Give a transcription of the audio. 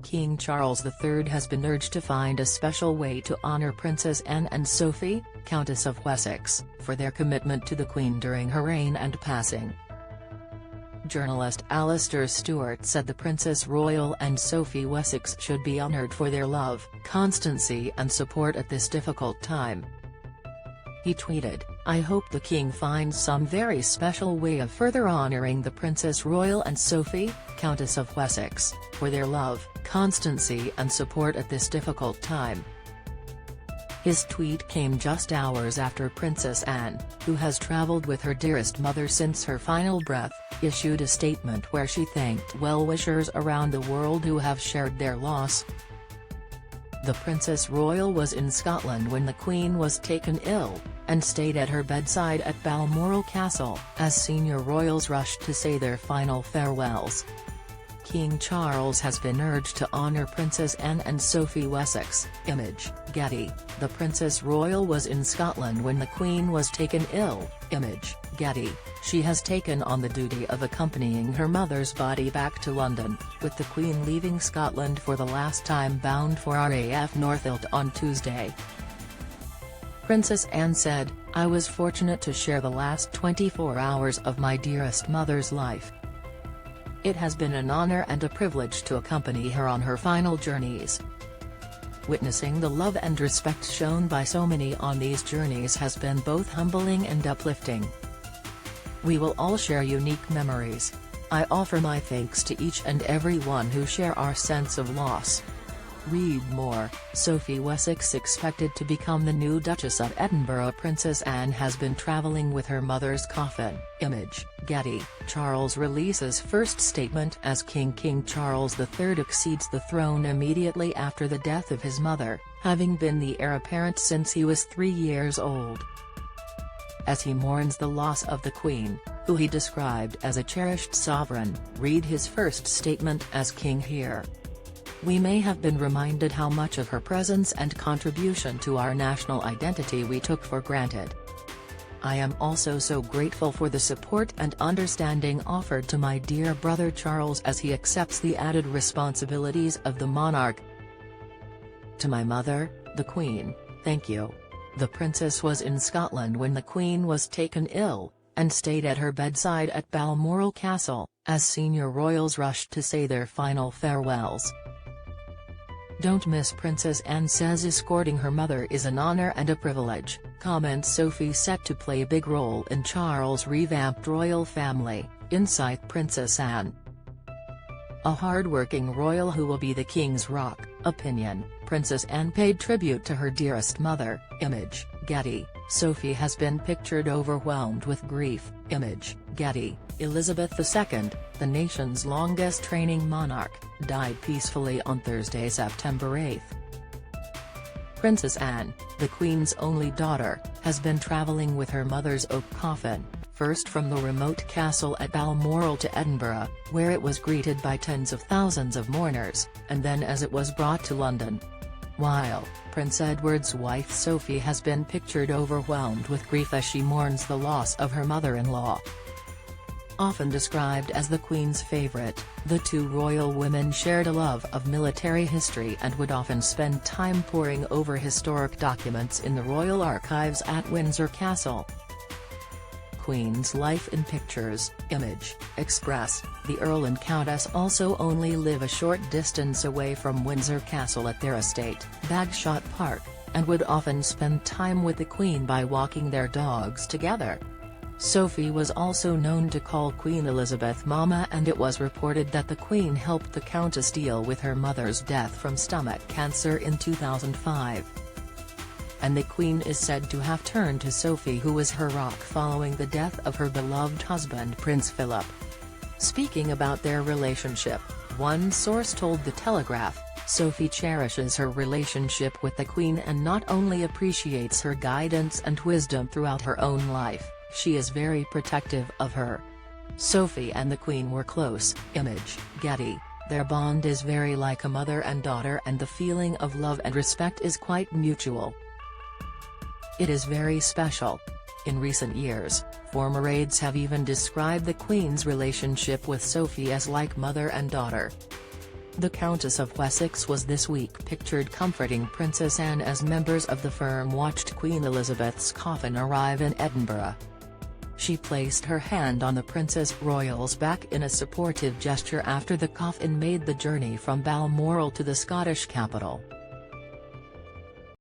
King Charles III has been urged to find a special way to honor Princess Anne and Sophie, Countess of Wessex, for their commitment to the Queen during her reign and passing. Journalist Alastair Stewart said the Princess Royal and Sophie Wessex should be honoured for their love, constancy and support at this difficult time. He tweeted, "I hope the King finds some very special way of further honouring the Princess Royal and Sophie, Countess of Wessex, for their love, constancy and support at this difficult time." His tweet came just hours after Princess Anne, who has travelled with her dearest mother since her final breath, issued a statement where she thanked well-wishers around the world who have shared their loss. The Princess Royal was in Scotland when the Queen was taken ill, and stayed at her bedside at Balmoral Castle, as senior royals rushed to say their final farewells. King Charles has been urged to honour Princess Anne and Sophie Wessex. Image, Getty. The Princess Royal was in Scotland when the Queen was taken ill. Image, Getty. She has taken on the duty of accompanying her mother's body back to London, with the Queen leaving Scotland for the last time bound for RAF Northolt on Tuesday. Princess Anne said, "I was fortunate to share the last 24 hours of my dearest mother's life. It has been an honour and a privilege to accompany her on her final journeys. Witnessing the love and respect shown by so many on these journeys has been both humbling and uplifting. We will all share unique memories. I offer my thanks to each and every one who share our sense of loss." Read more. Sophie Wessex expected to become the new Duchess of Edinburgh. Princess Anne has been travelling with her mother's coffin. Image, Getty. Charles releases first statement as King Charles III accedes the throne immediately after the death of his mother, having been the heir apparent since he was 3 years old. As he mourns the loss of the Queen, who he described as a cherished sovereign, read his first statement as king here. "We may have been reminded how much of her presence and contribution to our national identity we took for granted. I am also so grateful for the support and understanding offered to my dear brother Charles as he accepts the added responsibilities of the monarch. To my mother, the Queen, thank you." The princess was in Scotland when the Queen was taken ill, and stayed at her bedside at Balmoral Castle, as senior royals rushed to say their final farewells. "Don't miss Princess Anne says escorting her mother is an honour and a privilege," comments Sophie set to play a big role in Charles' revamped royal family, insight Princess Anne. "A hard-working royal who will be the King's rock." Opinion, Princess Anne paid tribute to her dearest mother. Image, Getty. Sophie has been pictured overwhelmed with grief. Image, Getty. Elizabeth II, the nation's longest reigning monarch, died peacefully on Thursday, September 8. Princess Anne, the Queen's only daughter, has been travelling with her mother's oak coffin, first from the remote castle at Balmoral to Edinburgh, where it was greeted by tens of thousands of mourners, and then as it was brought to London. While Prince Edward's wife Sophie has been pictured overwhelmed with grief as she mourns the loss of her mother-in-law. Often described as the Queen's favourite, the two royal women shared a love of military history and would often spend time poring over historic documents in the royal archives at Windsor Castle. Queen's life in pictures. Image, Express. The Earl and Countess also only live a short distance away from Windsor Castle at their estate, Bagshot Park, and would often spend time with the Queen by walking their dogs together. Sophie was also known to call Queen Elizabeth Mama, and it was reported that the Queen helped the Countess deal with her mother's death from stomach cancer in 2005. And the Queen is said to have turned to Sophie, who was her rock following the death of her beloved husband Prince Philip. Speaking about their relationship, one source told The Telegraph, "Sophie cherishes her relationship with the Queen and not only appreciates her guidance and wisdom throughout her own life, she is very protective of her." Sophie and the Queen were close. Image, Getty. Their bond is very like a mother and daughter, and the feeling of love and respect is quite mutual. It is very special. In recent years, former aides have even described the Queen's relationship with Sophie as like mother and daughter. The Countess of Wessex was this week pictured comforting Princess Anne as members of the firm watched Queen Elizabeth's coffin arrive in Edinburgh. She placed her hand on the Princess Royal's back in a supportive gesture after the coffin made the journey from Balmoral to the Scottish capital.